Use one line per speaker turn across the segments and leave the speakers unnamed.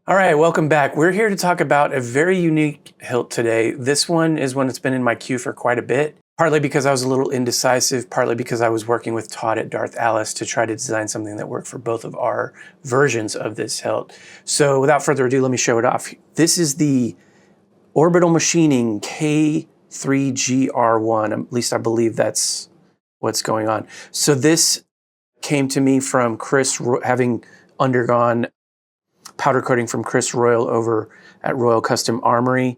All right, welcome back. We're here to talk about a very unique hilt today. This one is one that's been in my queue for quite a bit, partly because I was a little indecisive, partly because I was working with Todd at Darth Alice to try to design something that worked for both of our versions of this hilt. So without further ado, let me show it off. This is the Orbital Machining K3GR1, at least I believe that's what's going on. So this came to me from Chris, having undergone powder coating from Chris Royal over at Royal Custom Armory.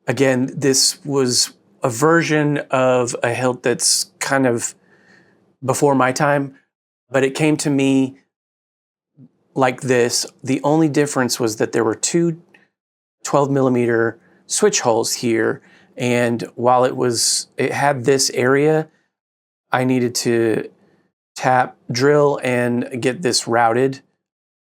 Again, this was a version of a hilt that's kind of before my time, but it came to me like this. The only difference was that there were two 12mm switch holes here, and while it had this area, I needed to drill and get this routed.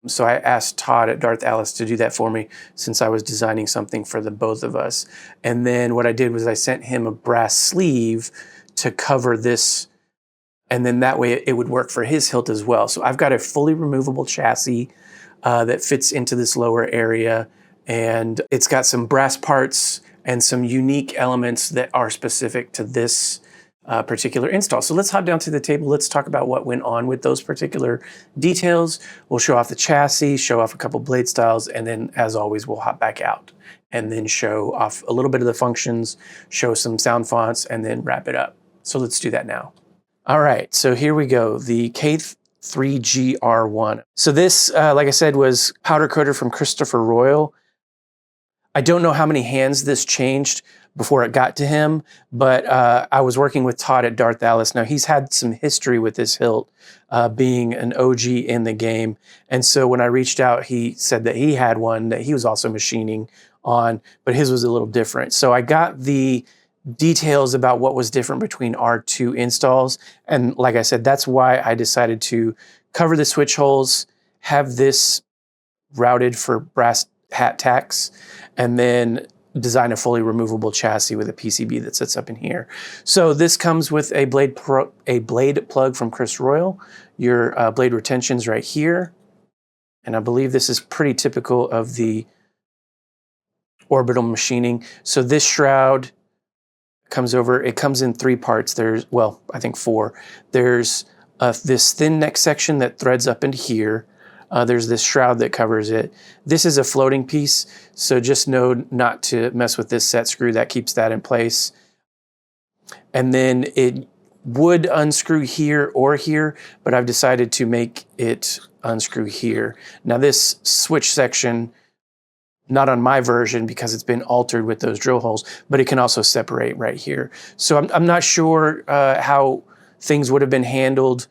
So I asked Todd at Darth Alice to do that for me since I was designing something for the both of us. And then what I did was I sent him a brass sleeve to cover this, and then that way it would work for his hilt as well. So I've got a fully removable chassis that fits into this lower area, and it's got some brass parts and some unique elements that are specific to this particular install. So let's hop down to the table. Let's talk about what went on with those particular details. We'll show off the chassis, show off a couple blade styles, and then as always, we'll hop back out and then show off a little bit of the functions, show some sound fonts, and then wrap it up. So let's do that now. All right, so here we go, the K3GR1. So this, like I said, was powder coated from Christopher Royal. I don't know how many hands this changed before it got to him, but I was working with Todd at Darth Alice. Now, he's had some history with this hilt, being an OG in the game. And so when I reached out, he said that he had one that he was also machining on, but his was a little different. So I got the details about what was different between our two installs. And like I said, that's why I decided to cover the switch holes, have this routed for brass hat tacks, and then design a fully removable chassis with a PCB that sits up in here. So this comes with a blade plug from Chris Royal. Your blade retention's right here. And I believe this is pretty typical of the Orbital Machining. So this shroud comes over, it comes in three parts. There's, well, I think four. There's this thin neck section that threads up into here. There's this shroud that covers it. This is a floating piece, so just know not to mess with this set screw. That keeps that in place. And then it would unscrew here or here, but I've decided to make it unscrew here. Now this switch section, not on my version because it's been altered with those drill holes, but it can also separate right here. So I'm not sure how things would have been handled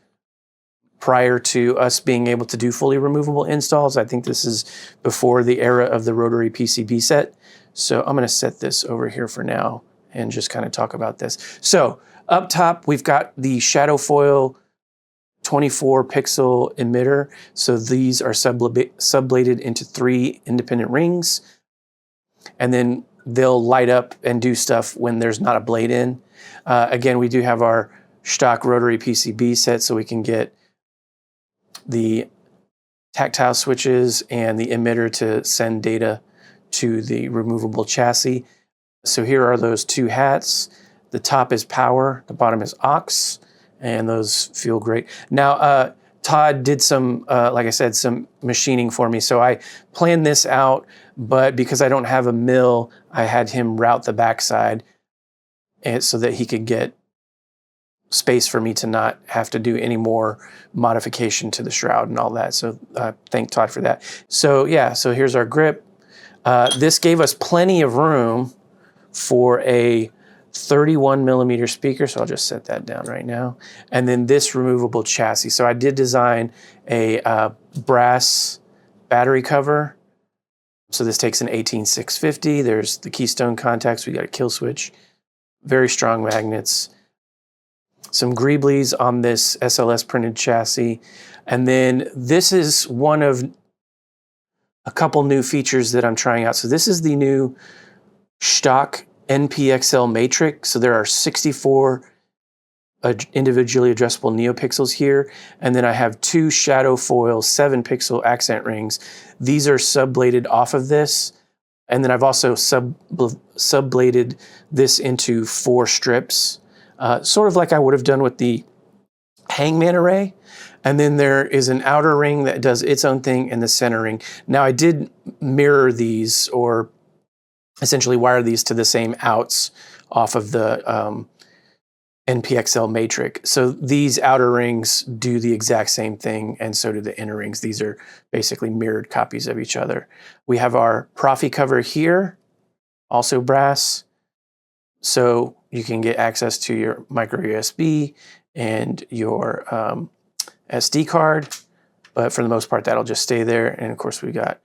prior to us being able to do fully removable installs. I think this is before the era of the rotary PCB set. So I'm gonna set this over here for now and just kind of talk about this. So up top, we've got the Shadowfoil 24 pixel emitter. So these are subbladed into 3 independent rings, and then they'll light up and do stuff when there's not a blade in. Again, we do have our Shtok rotary PCB set, so we can get the tactile switches and the emitter to send data to the removable chassis. So here are those two hats. The top is power, the bottom is aux, and those feel great. Now, Todd did some, like I said, some machining for me. So I planned this out, but because I don't have a mill, I had him route the backside so that he could get space for me to not have to do any more modification to the shroud and all that. So thank Todd for that. So yeah, so here's our grip. This gave us plenty of room for a 31mm speaker, so I'll just set that down right now. And then this removable chassis. So I did design a brass battery cover. So this takes an 18650. There's the keystone contacts. We got a kill switch, very strong magnets, some greeblies on this SLS printed chassis. And then this is one of a couple new features that I'm trying out. So this is the new Shtok NPXL matrix. So there are 64 individually adjustable neopixels here, and then I have 2 Shadowfoil 7-pixel accent rings. These are subbladed off of this, and then I've also subbladed this into 4 strips, sort of like I would have done with the hangman array. And then there is an outer ring that does its own thing and the center ring. Now I did mirror these, or essentially wire these to the same outs off of the NPXL matrix. So these outer rings do the exact same thing, and so do the inner rings. These are basically mirrored copies of each other. We have our Proffie cover here, also brass, so you can get access to your micro USB and your SD card, but for the most part that'll just stay there. And of course we got,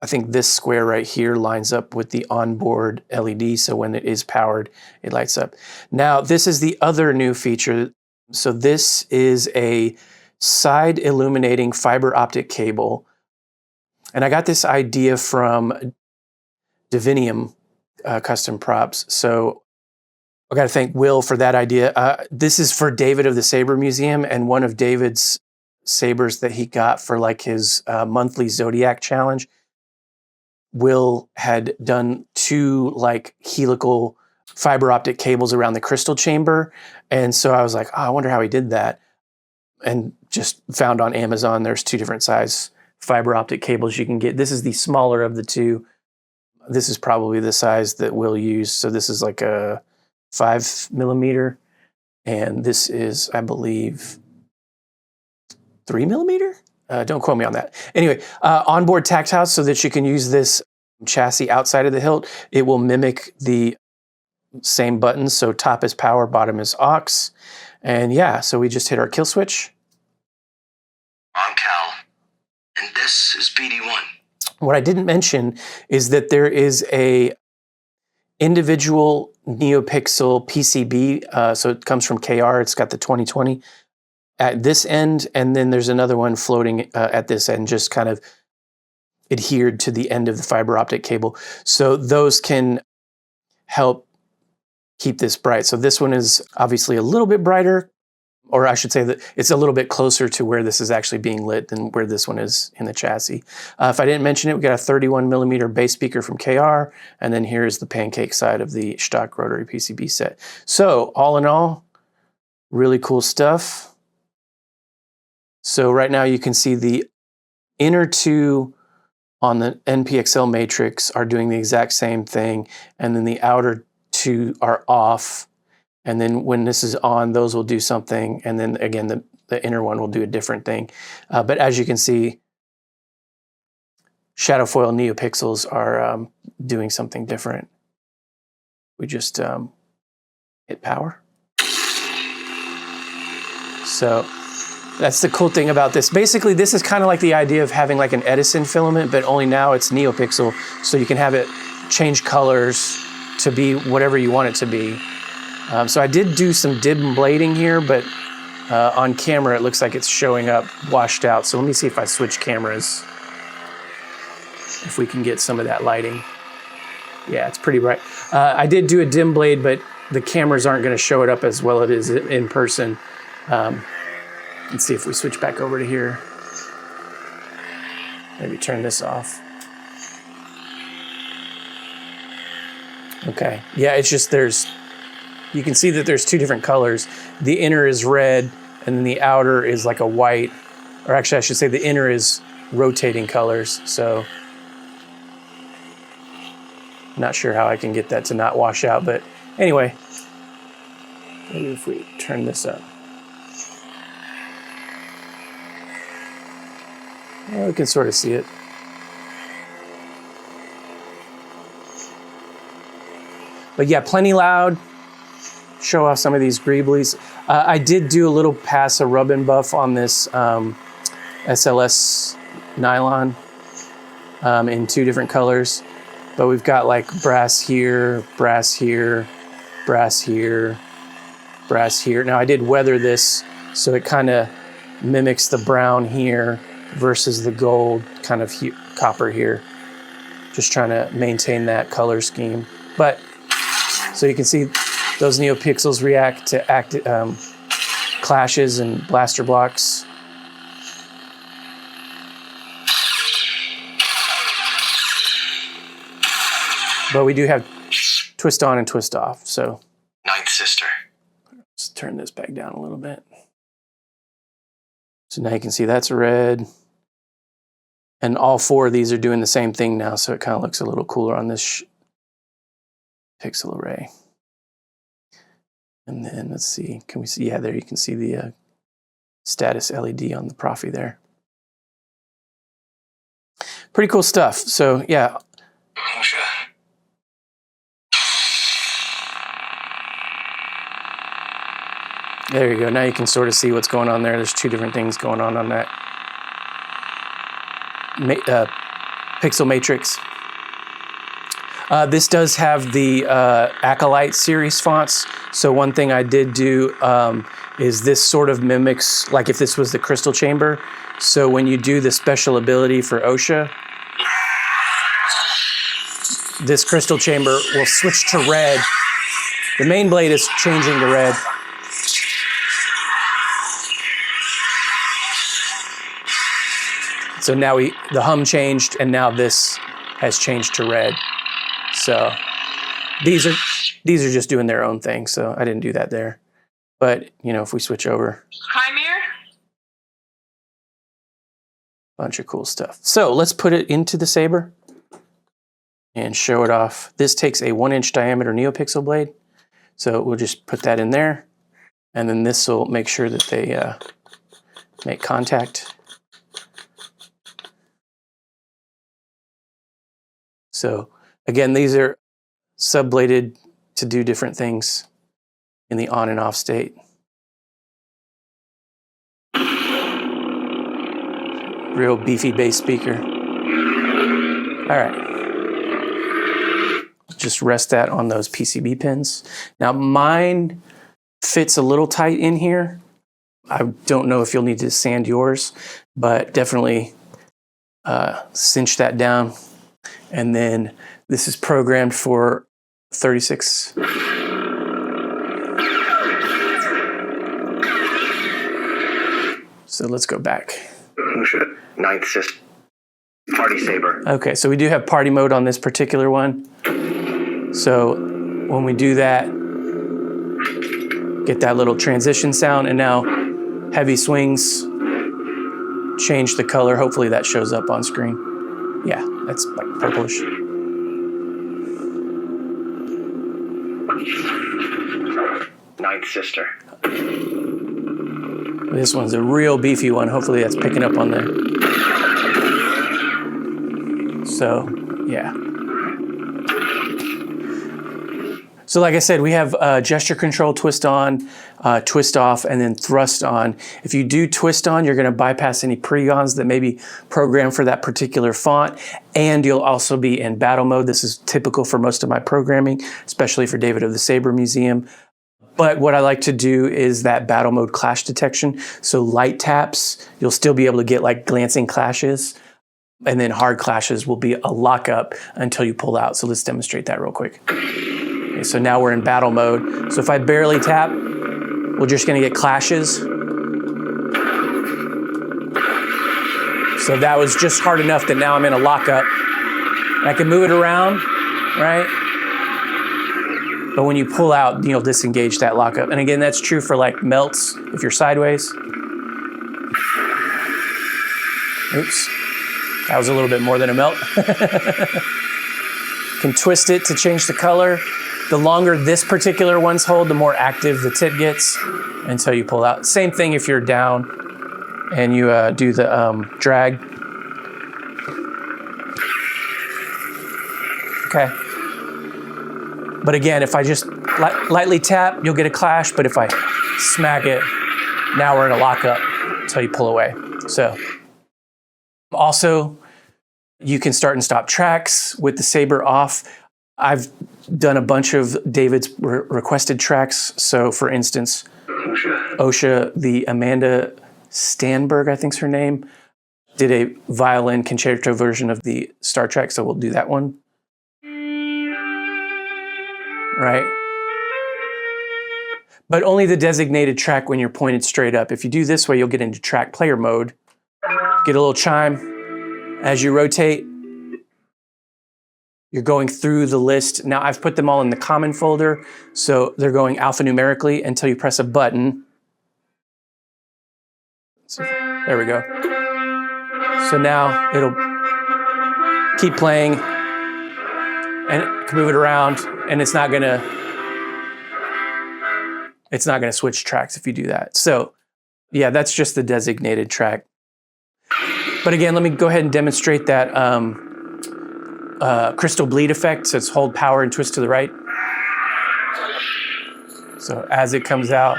I think this square right here lines up with the onboard LED, so when it is powered, it lights up. Now, this is the other new feature. So this is a side illuminating fiber optic cable. And I got this idea from Shtok Custom Props. So I got to thank Will for that idea. This is for David of the Saber Museum, and one of David's sabers that he got for like his monthly Zodiac challenge. Will had done 2 like helical fiber optic cables around the crystal chamber. And so I was like, oh, I wonder how he did that. And just found on Amazon, there's 2 different size fiber optic cables you can get. This is the smaller of the 2. This is probably the size that Will used. So this is like a 5mm. And this is, I believe, 3mm? Don't quote me on that. Anyway, onboard tactile, so that you can use this chassis outside of the hilt. It will mimic the same buttons. So top is power, bottom is aux. And yeah, so we just hit our kill switch.
I'm Cal, and this is BD1.
What I didn't mention is that there is a individual NeoPixel PCB. So it comes from KR. It's got the 2020 at this end, and then there's another one floating at this end, just kind of adhered to the end of the fiber optic cable. So those can help keep this bright. So this one is obviously a little bit brighter, or I should say that it's a little bit closer to where this is actually being lit than where this one is in the chassis. If I didn't mention it, we got a 31mm bass speaker from KR, and then here's the pancake side of the Shtok rotary PCB set. So all in all, really cool stuff. So right now you can see the inner 2 on the NPXL matrix are doing the exact same thing, and then the outer 2 are off. And then when this is on, those will do something, and then again the inner one will do a different thing. But as you can see, Shadowfoil neopixels are doing something different. We just hit power. So that's the cool thing about this. Basically, this is kind of like the idea of having like an Edison filament, but only now it's neopixel, so you can have it change colors to be whatever you want it to be. So I did do some dim blading here, but on camera it looks like it's showing up washed out. So let me see if I switch cameras, if we can get some of that lighting. Yeah, it's pretty bright. I did do a dim blade, but the cameras aren't going to show it up as well as it is in person. Let's see if we switch back over to here. Maybe turn this off. Okay, yeah, it's just you can see that there's 2 different colors. The inner is red, and then the outer is like a white, or actually I should say the inner is rotating colors. So not sure how I can get that to not wash out, but anyway, maybe if we turn this up. Well, we can sort of see it. But yeah, plenty loud. Show off some of these greeblies. I did do a little pass of rub and buff on this SLS Nylon in 2 different colors. But we've got like brass here, brass here, brass here, brass here. Now I did weather this so it kind of mimics the brown here versus the gold kind of copper here. Just trying to maintain that color scheme. But so you can see Those NeoPixels react to clashes and blaster blocks. But we do have twist on and twist off, so.
Ninth sister.
Let's turn this back down a little bit. So now you can see that's red. And all four of these are doing the same thing now, so it kind of looks a little cooler on this pixel array. And then let's see, can we see? Yeah, there you can see the status LED on the Proffie there. Pretty cool stuff. So yeah. There you go. Now you can sort of see what's going on there. There's two different things going on that pixel matrix. This does have the Acolyte series fonts. So one thing I did do is this sort of mimics, like if this was the crystal chamber. So when you do the special ability for OSHA, this crystal chamber will switch to red. The main blade is changing to red. So now the hum changed, and now this has changed to red. So these are just doing their own thing. So I didn't do that there. But you know, if we switch over,
Chimere.
bunch of cool stuff. So let's put it into the saber and show it off. This takes a 1-inch diameter NeoPixel blade. So we'll just put that in there, and then this will make sure that they make contact. So again, these are subbladed to do different things in the on and off state. Real beefy bass speaker. All right. Just rest that on those PCB pins. Now mine fits a little tight in here. I don't know if you'll need to sand yours, but definitely cinch that down. And then this is programmed for 36. So let's go back.
Ninth sister. Party saber.
Okay, so we do have party mode on this particular one. So when we do that, get that little transition sound, and now heavy swings, change the color. Hopefully that shows up on screen. Yeah, that's like purplish.
Ninth sister.
This one's a real beefy one. Hopefully that's picking up on there. So, yeah. So like I said, we have gesture control, twist on, twist off, and then thrust on. If you do twist on, you're gonna bypass any pregons that may be programmed for that particular font, and you'll also be in battle mode. This is typical for most of my programming, especially for David of the Saber Museum. But what I like to do is that battle mode clash detection. So light taps, you'll still be able to get like glancing clashes, and then hard clashes will be a lockup until you pull out. So let's demonstrate that real quick. Okay, so now we're in battle mode. So if I barely tap, we're just gonna get clashes. So that was just hard enough that now I'm in a lockup. And I can move it around, right? But when you pull out, you'll disengage that lockup. And again, that's true for like melts if you're sideways. Oops, that was a little bit more than a melt. Can twist it to change the color. The longer this particular one's hold, the more active the tip gets until you pull out. Same thing if you're down and you do the drag. Okay. But again, if I just lightly tap, you'll get a clash. But if I smack it, now we're in a lockup until you pull away. So also, you can start and stop tracks with the saber off. I've done a bunch of David's requested tracks. So for instance, OSHA, the Amanda Stanberg, I think's her name, did a violin concerto version of the Star Trek. So we'll do that one. Right? but only the designated track when you're pointed straight up. If you do this way, you'll get into track player mode. Get a little chime as you rotate. You're going through the list. Now I've put them all in the common folder, so they're going alphanumerically until you press a button. So, there we go. So now it'll keep playing and can move it around, and it's not gonna switch tracks if you do that. So yeah, that's just the designated track. But again, let me go ahead and demonstrate that crystal bleed effect. So it's hold power and twist to the right. So as it comes out,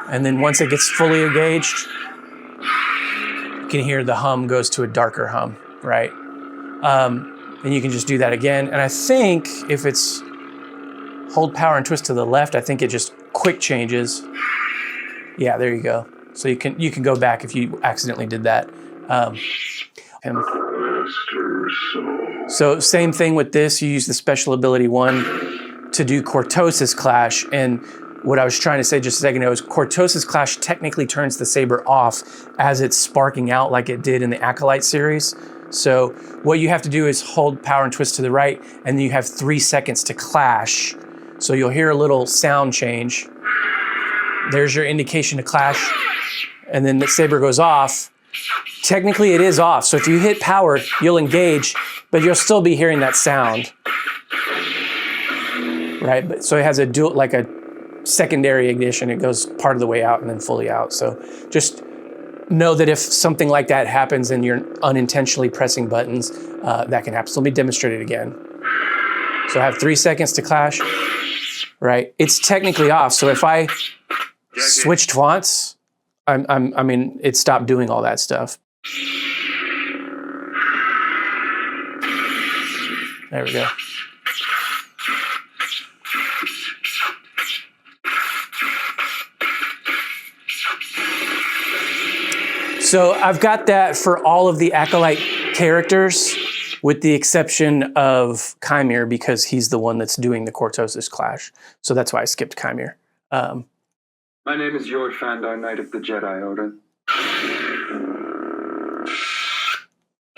and then once it gets fully engaged, you can hear the hum goes to a darker hum, right? And you can just do that again. And I think if it's hold power and twist to the left, I think it just quick changes. Yeah, there you go. So you can go back if you accidentally did that. So same thing with this. You use the special ability 1 to do Cortosis Clash. And what I was trying to say just a second ago is Cortosis Clash technically turns the saber off as it's sparking out like it did in the Acolyte series. So what you have to do is hold power and twist to the right, and then you have 3 seconds to clash. So you'll hear a little sound change. There's your indication to clash, and then the saber goes off. Technically it is off, so if you hit power, you'll engage, but you'll still be hearing that sound. Right, but so it has a dual, like a secondary ignition. It goes part of the way out and then fully out. So just know that if something like that happens and you're unintentionally pressing buttons, that can happen. So let me demonstrate it again. So I have 3 seconds to clash, right? It's technically off. So if I switched fonts, I mean, it stopped doing all that stuff. There we go. So I've got that for all of the Acolyte characters, with the exception of Chimere, because he's the one that's doing the Cortosis Clash. So that's why I skipped Chimere.
My name is George Fandar, Knight of the Jedi Order.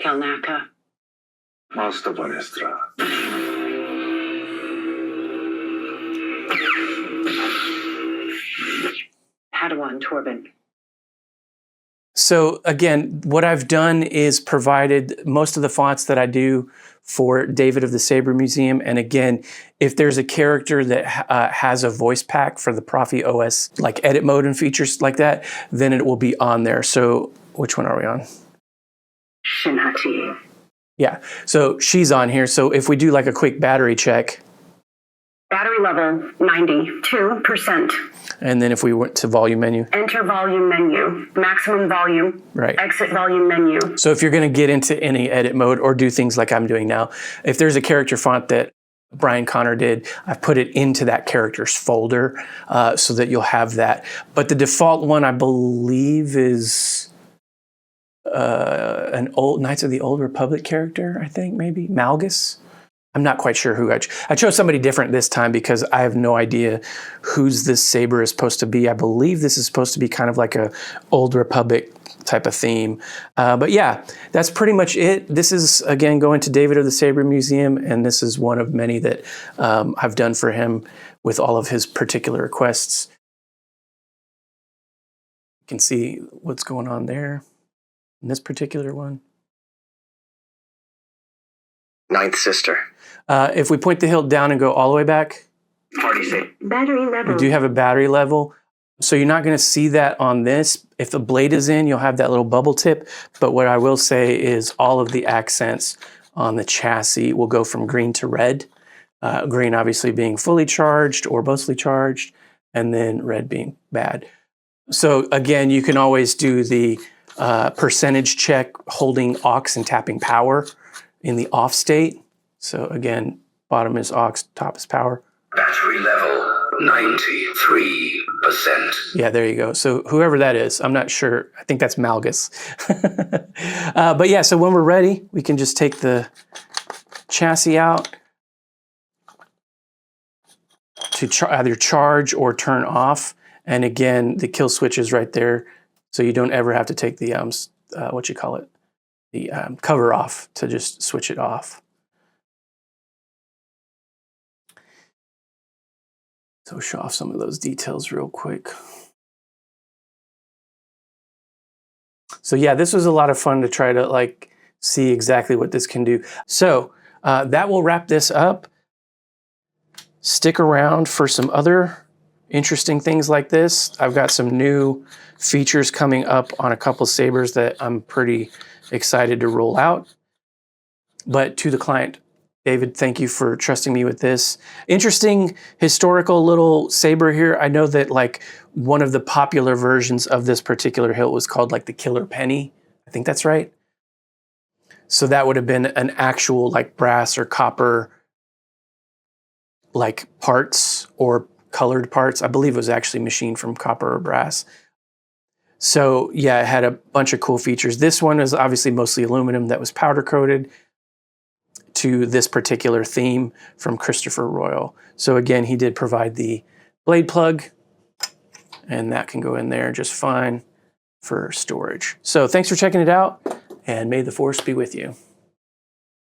Kelnaka.
Master Vanestra.
Padawan Torben.
So again, what I've done is provided most of the fonts that I do for David of the Saber Museum. And again, if there's a character that has a voice pack for the Proffie OS, like edit mode and features like that, then it will be on there. So which one are we on?
Shinhachi.
Yeah, so she's on here. So if we do like a quick battery check.
Battery level 92%.
And then if we went to volume menu.
Enter volume menu. Maximum volume.
Right.
Exit volume menu.
So if you're going to get into any edit mode or do things like I'm doing now, if there's a character font that Brian Connor did, I've put it into that character's folder so that you'll have that. But the default one, I believe, is an old Knights of the Old Republic character, I think, maybe. Malgus. I'm not quite sure who I chose somebody different this time because I have no idea whose this saber is supposed to be. I believe this is supposed to be kind of like a Old Republic type of theme. But yeah, that's pretty much it. This is, again, going to David of the Saber Museum, and this is one of many that I've done for him with all of his particular requests. You can see what's going on there in this particular one.
Ninth Sister.
If we point the hilt down and go all the way back,
Party saber.
Battery level.
we do have a battery level. So you're not going to see that on this. If the blade is in, you'll have that little bubble tip. But what I will say is all of the accents on the chassis will go from green to red. Green obviously being fully charged or mostly charged, and then red being bad. So again, you can always do the percentage check holding aux and tapping power in the off state. So again, bottom is aux, top is power.
Battery level 93%.
Yeah, there you go. So whoever that is, I'm not sure. I think that's Malgus. But yeah, so when we're ready, we can just take the chassis out to either charge or turn off. And again, the kill switch is right there, so you don't ever have to take the the cover off to just switch it off. So show off some of those details real quick. So yeah, this was a lot of fun to try to like see exactly what this can do. So that will wrap this up. Stick around for some other interesting things like this. I've got some new features coming up on a couple sabers that I'm pretty excited to roll out. But to the client, David, thank you for trusting me with this. Interesting historical little saber here. I know that like one of the popular versions of this particular hilt was called like the Killer Penny. I think that's right. So that would have been an actual like brass or copper like parts or colored parts. I believe it was actually machined from copper or brass. So yeah, it had a bunch of cool features. This one is obviously mostly aluminum that was powder coated to this particular theme from Christopher Royal. So again, he did provide the blade plug, and that can go in there just fine for storage. So thanks for checking it out, and may the force be with you.